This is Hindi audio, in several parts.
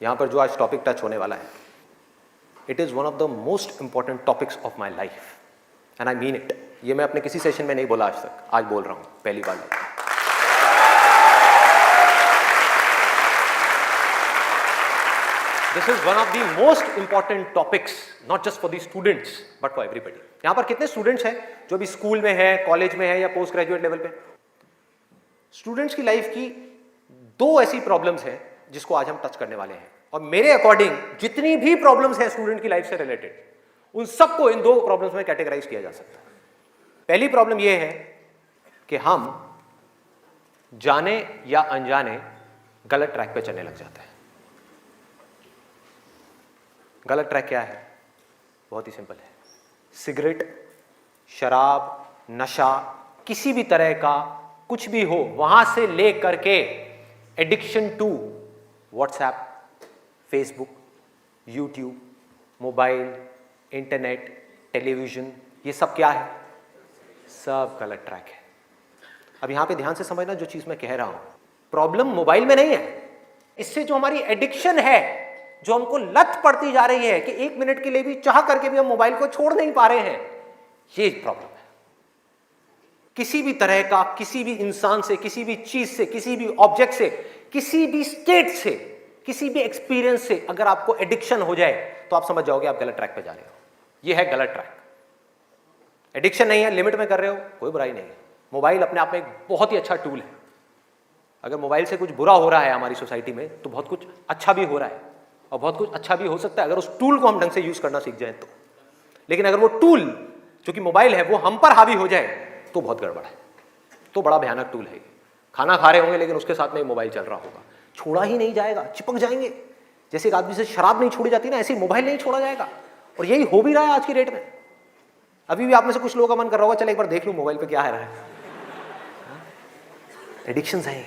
यहाँ पर जो आज टॉपिक टच होने वाला है, it is one of the most important topics of my life and I mean it. ये मैं अपने किसी सेशन में नहीं बोला आज तक, आज बोल रहा हूँ पहली बार। This is one of the most important topics, not just for the students but for everybody. यहाँ पर कितने स्टूडेंट्स हैं जो भी स्कूल में है, कॉलेज में है या पोस्ट ग्रेजुएट लेवल पे? स्टूडेंट्स की लाइफ की दो ऐसी प्रॉब्लम्स हैं जिसको आज हम टच करने वाले हैं, और मेरे अकॉर्डिंग जितनी भी प्रॉब्लम्स हैं स्टूडेंट की लाइफ से रिलेटेड, उन सबको इन दो प्रॉब्लम्स में कैटेगराइज किया जा सकता है। पहली प्रॉब्लम यह है कि हम जाने या अनजाने गलत ट्रैक पे चलने लग जाते हैं। गलत ट्रैक क्या है? बहुत ही सिंपल है। सिगरेट, शराब, नशा, किसी भी तरह का कुछ भी हो, वहां से ले करके addiction to WhatsApp, Facebook, YouTube, mobile, internet, television, ये सब क्या है? सब गलत ट्रैक है। अब यहां पे ध्यान से समझना जो चीज मैं कह रहा हूं। प्रॉब्लम मोबाइल में नहीं है, इससे जो हमारी एडिक्शन है, जो हमको लत पड़ती जा रही है कि 1 मिनट के लिए भी चाह करके भी हम मोबाइल को छोड़ नहीं पा रहे हैं, ये प्रॉब्लम है। किसी भी तरह का, किसी भी इंसान से, किसी भी चीज से, किसी भी ऑब्जेक्ट से, किसी भी स्टेट से, किसी भी एक्सपीरियंस से अगर आपको एडिक्शन हो जाए तो आप समझ जाओगे आप गलत ट्रैक पे जा रहे हो। ये है गलत ट्रैक। एडिक्शन नहीं है, लिमिट में कर रहे हो, कोई बुराई नहीं है। मोबाइल अपने आप में एक बहुत ही अच्छा टूल है। अगर मोबाइल से कुछ बुरा हो रहा है हमारी सोसाइटी में, तो बहुत कुछ अच्छा भी हो रहा है, और बहुत कुछ अच्छा भी हो सकता है अगर उस टूल को हम ढंग से यूज करना सीख जाए तो। लेकिन अगर वो टूल जो कि मोबाइल है वो हम पर हावी हो जाए तो बहुत गड़बड़ है, तो बड़ा भयानक टूल है। खाना खा रहे होंगे लेकिन उसके साथ में मोबाइल चल रहा होगा, छोड़ा ही नहीं जाएगा, चिपक जाएंगे। जैसे एक आदमी से शराब नहीं छोड़ी जाती ना, ऐसे मोबाइल नहीं छोड़ा जाएगा। और यही हो भी रहा है आज की डेट में। अभी भी आप में से कुछ लोगों का मन कर रहा होगा, चल एक बार देख लूं मोबाइल पे क्या है रहा है। एडिक्शंस है,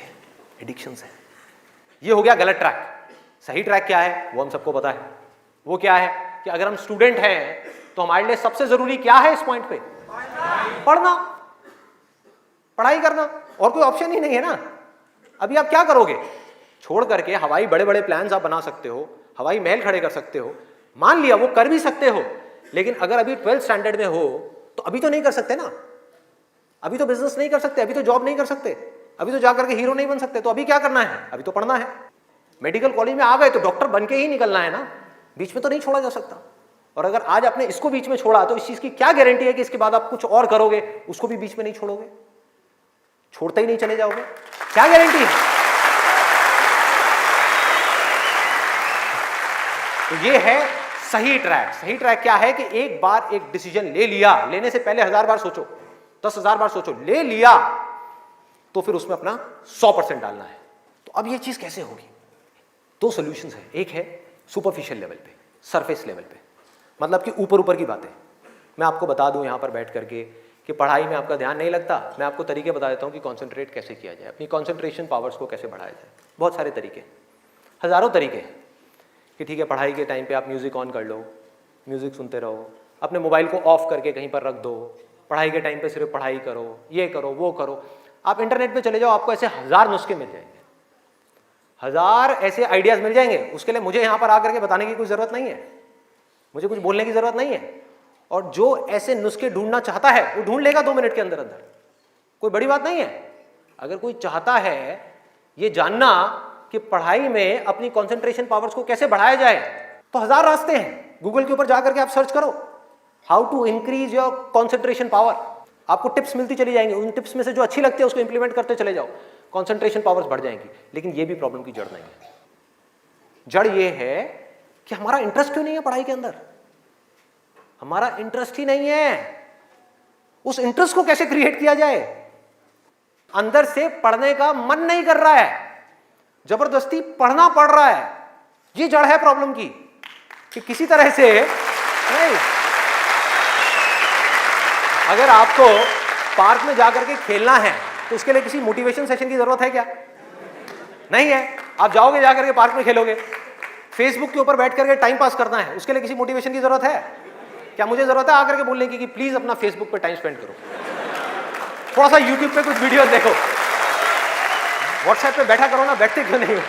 एडिक्शंस है। ये हो गया गलत ट्रैक। सही ट्रैक क्या है वो हम सबको पता है। वो क्या है कि अगर हम स्टूडेंट हैं तो हमारे लिए सबसे जरूरी क्या है इस पॉइंट पे? पढ़ना, पढ़ाई करना, और कोई ऑप्शन ही नहीं है ना। अभी आप क्या करोगे? छोड़ करके हवाई बड़े बड़े प्लान्स आप बना सकते हो, हवाई महल खड़े कर सकते हो, मान लिया वो कर भी सकते हो, लेकिन अगर अभी 12th स्टैंडर्ड में हो तो अभी तो नहीं कर सकते ना। अभी तो बिजनेस नहीं कर सकते, अभी तो जॉब नहीं कर सकते, अभी तो जाकर के हीरो नहीं बन सकते। तो अभी क्या करना है? अभी तो पढ़ना है। मेडिकल कॉलेज में आ गए तो डॉक्टर बन के ही निकलना है ना, बीच में तो नहीं छोड़ा जा सकता। और अगर आज आपने इसको बीच में छोड़ा तो इस चीज की क्या गारंटी है कि इसके बाद आप कुछ और करोगे, उसको भी बीच में नहीं छोड़ोगे, छोड़ते ही नहीं चले जाओगे? क्या गारंटी है? तो ये है सही ट्रैक। सही ट्रैक क्या है कि एक बार एक डिसीजन ले लिया, लेने से पहले 1000 बार सोचो, 10,000 बार सोचो, ले लिया तो फिर उसमें अपना 100% डालना है। तो अब ये चीज कैसे होगी? दो सॉल्यूशंस है। एक है सुपरफिशियल लेवल पे, सरफेस लेवल पे, मतलब कि ऊपर ऊपर की बातें। मैं आपको बता दूं यहां पर बैठ करके कि पढ़ाई में आपका ध्यान नहीं लगता, मैं आपको तरीके बता देता हूं कि कॉन्सेंट्रेट कैसे किया जाए, अपनी कॉन्सेंट्रेशन पावर्स को कैसे बढ़ाया जाए। बहुत सारे तरीके, हजारों तरीके हैं कि ठीक है पढ़ाई के टाइम पे आप म्यूजिक ऑन कर लो, म्यूजिक सुनते रहो, अपने मोबाइल को ऑफ करके कहीं पर रख दो, पढ़ाई के टाइम पे सिर्फ पढ़ाई करो, ये करो वो करो। आप इंटरनेट पे चले जाओ, आपको ऐसे 1000 नुस्खे मिल जाएंगे, 1000 ऐसे आइडियाज मिल जाएंगे। उसके लिए मुझे यहाँ पर आकर के बताने की कोई जरूरत नहीं है, मुझे कुछ बोलने की जरूरत नहीं है। और जो ऐसे नुस्खे ढूंढना चाहता है वो ढूंढ लेगा 2 मिनट के अंदर अंदर, कोई बड़ी बात नहीं है। अगर कोई चाहता है ये जानना कि पढ़ाई में अपनी कंसंट्रेशन पावर्स को कैसे बढ़ाया जाए, तो 1000 रास्ते हैं। गूगल के ऊपर जाकर के आप सर्च करो how to increase your concentration power, आपको टिप्स मिलती चली जाएंगी। उन टिप्स में से जो अच्छी लगती है उसको इंप्लीमेंट करते चले जाओ, कंसंट्रेशन पावर्स बढ़ जाएंगी। लेकिन ये भी प्रॉब्लम की जड़ नहीं है। जड़ ये है कि हमारा इंटरेस्ट क्यों नहीं है पढ़ाई के अंदर? हमारा इंटरेस्ट ही नहीं है। उस इंटरेस्ट को कैसे क्रिएट किया जाए? अंदर से पढ़ने का मन नहीं कर रहा है, जबरदस्ती पढ़ना पड़ रहा है। ये जड़ है प्रॉब्लम की कि किसी तरह से नहीं। अगर आपको पार्क में जाकर के खेलना है तो उसके लिए किसी मोटिवेशन सेशन की जरूरत है क्या? नहीं है। आप जाओगे जाकर के पार्क में खेलोगे। फेसबुक के ऊपर बैठ करके टाइम पास करना है, उसके लिए किसी मोटिवेशन की जरूरत है क्या? मुझे जरूरत है आकर के बोलने की कि प्लीज अपना फेसबुक पे टाइम स्पेंड करो, थोड़ा सा यूट्यूब पे कुछ वीडियो देखो, व्हाट्सएप पे बैठा करो ना, बैठते क्यों नहीं हो?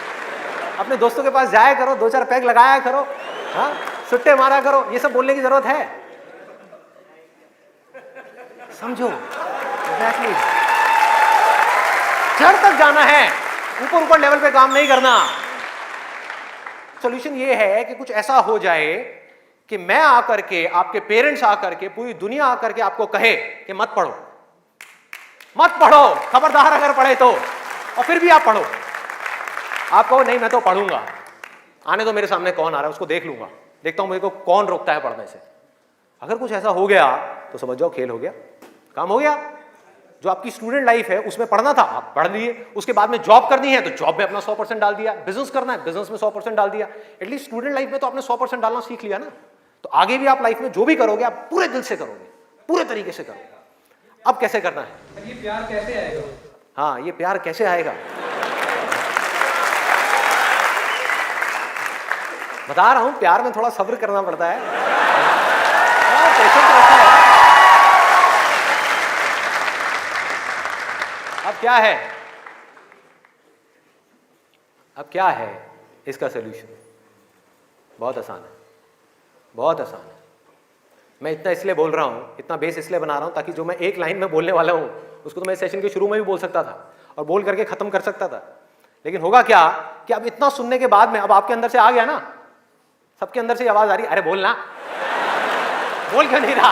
अपने दोस्तों के पास जाया करो, 2-4 पैग लगाया करो, हाँ, सुट्टे मारा करो, ये सब बोलने की जरूरत है? समझो, एग्जैक्टली। जड़ तक जाना है, ऊपर ऊपर लेवल पे काम नहीं करना। सॉल्यूशन ये है कि कुछ ऐसा हो जाए कि मैं आकर के, आपके पेरेंट्स आकर के, पूरी दुनिया आकर के आपको कहे कि मत पढ़ो, मत पढ़ो, खबरदार अगर पढ़े तो, और फिर भी आप पढ़ो। आप कहो नहीं मैं तो पढ़ूंगा, आने तो मेरे सामने कौन आ रहा है उसको देख लूंगा, देखता हूं मेरे को कौन रोकता है पढ़ने से। अगर कुछ ऐसा हो गया तो समझ जाओ खेल हो गया, काम हो गया। जो आपकी स्टूडेंट लाइफ है उसमें पढ़ना था आप पढ़ लिए, उसके बाद में जॉब करनी है तो जॉब में अपना 100% डाल दिया, बिजनेस करना है बिजनेस में 100% डाल दिया। एटलीस्ट स्टूडेंट लाइफ में तो आपने 100% डालना सीख लिया ना, तो आगे भी आप लाइफ में जो भी करोगे आप पूरे दिल से करोगे, पूरे तरीके से करोगे। अब कैसे करना है? ये प्यार कैसे आएगा? हाँ, ये प्यार कैसे आएगा? बता रहा हूं, प्यार में थोड़ा सब्र करना पड़ता है, पेशेंस रखना है। अब क्या है, अब क्या है इसका सोल्यूशन? बहुत आसान है, बहुत आसान है। मैं इतना इसलिए बोल रहा हूं, इतना बेस इसलिए बना रहा हूं ताकि जो मैं एक लाइन में बोलने वाला हूं उसको तो मैं सेशन के शुरू में भी बोल सकता था और बोल करके खत्म कर सकता था। लेकिन होगा क्या कि अब इतना सुनने के बाद में अब आपके अंदर से आ गया ना, सबके अंदर से आवाज आ रही, अरे बोलना, बोल क्यों नहीं रहा,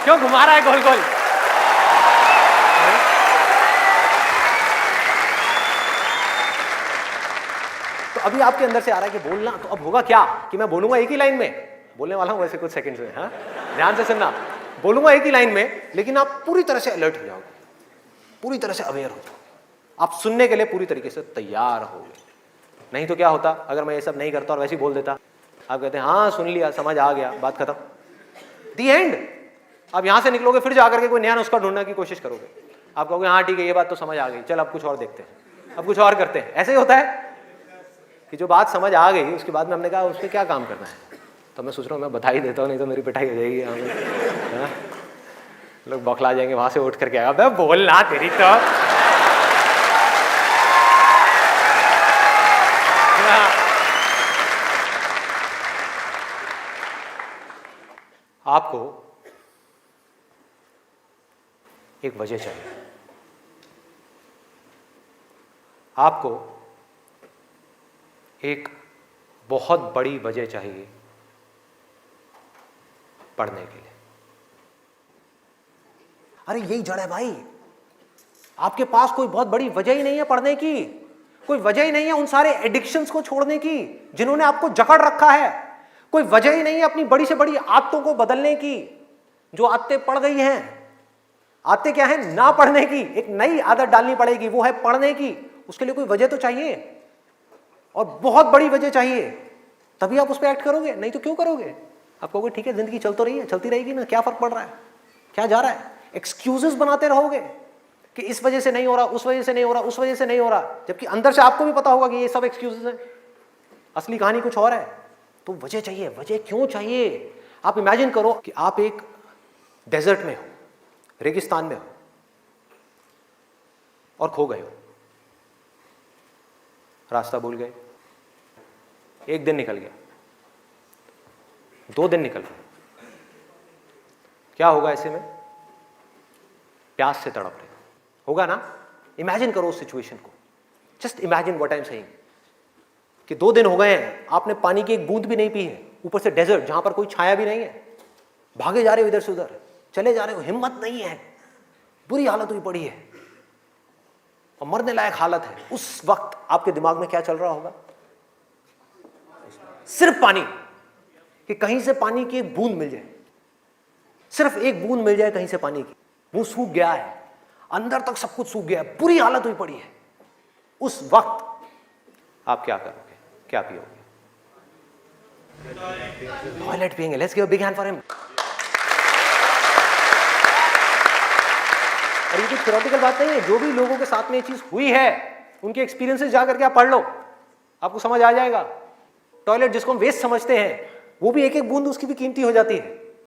क्यों घुमा रहा है गोल गोल? तो अभी आपके अंदर से आ रहा है कि बोलना, तो अब होगा क्या कि मैं बोलूंगा एक ही लाइन में, बोलने वाला हूं वैसे कुछ सेकंड्स में, हाँ ध्यान से सुनना, बोलूंगा एक ही लाइन में, लेकिन आप पूरी तरह से अलर्ट हो जाओगे, पूरी तरह से अवेयर हो जाओगे, आप सुनने के लिए पूरी तरीके से तैयार होगे। नहीं तो क्या होता अगर मैं ये सब नहीं करता और वैसे ही बोल देता, आप कहते हैं हाँ सुन लिया, समझ आ गया, बात खत्म, दी एंड। अब यहां से निकलोगे फिर जाकर के कोई नया नुस्खा ढूंढने की कोशिश करोगे, आप कहोगे हाँ ठीक है ये बात तो समझ आ गई, चल अब कुछ और देखते हैं, अब कुछ और करते हैं। ऐसे ही होता है कि जो बात समझ आ गई उसके बाद में हमने कहा उस पर क्या काम करना है, तो मैं सोच रहा हूँ मैं बधाई देता हूँ, नहीं तो मेरी पिटाई हो जाएगी यहाँ में, लोग बौखला जाएंगे, वहां से उठ करके आएगा बोलना तेरी तो। आपको एक वजह चाहिए, आपको एक बहुत बड़ी वजह चाहिए पढ़ने के लिए। अरे यही जड़ है भाई, आपके पास कोई बहुत बड़ी वजह ही नहीं है पढ़ने की, कोई वजह ही नहीं है उन सारे एडिक्शंस को छोड़ने की जिन्होंने आपको जकड़ रखा है, कोई वजह ही नहीं है अपनी बड़ी से बड़ी आदतों को बदलने की, जो आदतें पड़ गई हैं। आदतें क्या है? ना पढ़ने की, एक नई आदत डालनी पड़ेगी, वो है पढ़ने की। उसके लिए कोई वजह तो चाहिए, और बहुत बड़ी वजह चाहिए, तभी आप उस पर एक्ट करोगे, नहीं तो क्यों करोगे? आप कहोगे ठीक है जिंदगी चल तो रही है, चलती रहेगी ना, क्या फर्क पड़ रहा है, क्या जा रहा है? एक्सक्यूजेस बनाते रहोगे कि इस वजह से नहीं हो रहा, उस वजह से नहीं हो रहा, उस वजह से नहीं हो रहा, जबकि अंदर से आपको भी पता होगा कि ये सब एक्सक्यूजेस हैं, असली कहानी कुछ और है। तो वजह चाहिए। वजह क्यों चाहिए? आप इमेजिन करो कि आप एक डेजर्ट में हो, रेगिस्तान में हो और खो गए हो, रास्ता भूल गए, एक दिन निकल गया, 2 दिन निकल गए, क्या होगा ऐसे में? प्यास से तड़प रहे होगा ना? इमेजिन करो उस सिचुएशन को, just imagine what I am saying कि 2 दिन हो गए हैं, आपने पानी की एक बूंद भी नहीं पी है, ऊपर से डेजर्ट जहां पर कोई छाया भी नहीं है, भागे जा रहे हो इधर से उधर, चले जा रहे हो, हिम्मत नहीं है, बुरी हालत हुई पड़ी है और मरने लायक हालत है। उस वक्त आपके दिमाग में क्या चल रहा होगा? सिर्फ पानी, कि कहीं से पानी की एक बूंद मिल जाए, सिर्फ एक बूंद मिल जाए कहीं से पानी की। मुंह सूख गया है, अंदर तक सब कुछ सूख गया है, बुरी हालत हुई पड़ी है। उस वक्त आप क्या करोगे? क्या पियोगे? टॉयलेट पिएंगे। Let's give a big hand for him. और ये कुछ थ्योरेटिकल बात नहीं है, जो भी लोगों के साथ में ये चीज हुई है उनके एक्सपीरियंसेस जाकर के आप पढ़ लो, आपको समझ आ जाएगा। टॉयलेट जिसको हम वेस्ट समझते हैं, वो भी एक एक बूंद उसकी भी कीमती हो जाती है।